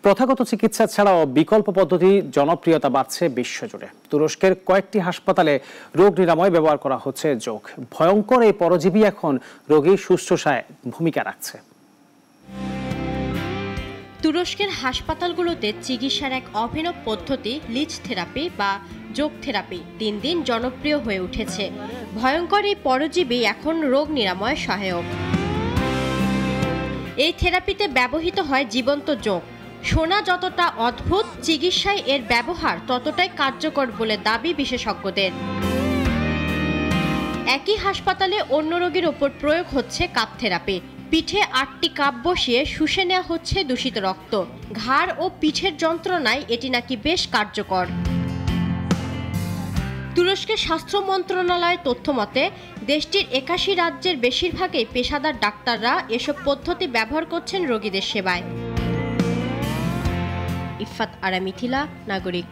প্রথাগত চিকিৎসা ছাড়াও বিকল্প পদ্ধতি জনপ্রিয়তা বাড়ছে বিশ্বজুড়ে। তুরস্কের কয়েকটি হাসপাতালে রোগ নিরাময় ব্যবহার করা হচ্ছে যোগ। ভয়ঙ্কর এই পরজীবী এখন রোগীর শুশ্রূষায় ভূমিকা রাখছে। তুরস্কের হাসপাতালগুলোতে চিকিৎসার এক অভিনব পদ্ধতি লিচ থেরাপি বা যোগ থেরাপি দিন দিন জনপ্রিয় হয়ে উঠেছে। ভয়ঙ্কর এই পরজীবী এখন রোগ নিরাময় সহায়ক। এই থেরাপিতে ব্যবহৃত হয় জীবন্ত যোগ। শোনা যতটা অদ্ভুত, চিকিৎসায় এর ব্যবহার ততটাই কার্যকর বলে দাবি বিশেষজ্ঞদের। একই হাসপাতালে অন্য রোগীর ওপর প্রয়োগ হচ্ছে কাপ থেরাপি। পিঠে 8টি কাপ বসিয়ে শুষে নেওয়া হচ্ছে দূষিত রক্ত। ঘাড় ও পিঠের যন্ত্রণায় এটি নাকি বেশ কার্যকর। তুরস্কের স্বাস্থ্য মন্ত্রণালয়ের তথ্য মতে দেশটির 81 রাজ্যের বেশিরভাগই পেশাদার ডাক্তাররা এসব পদ্ধতি ব্যবহার করছেন রোগীদের সেবায়। ইফাত আরা মিথিলা, নাগরিক।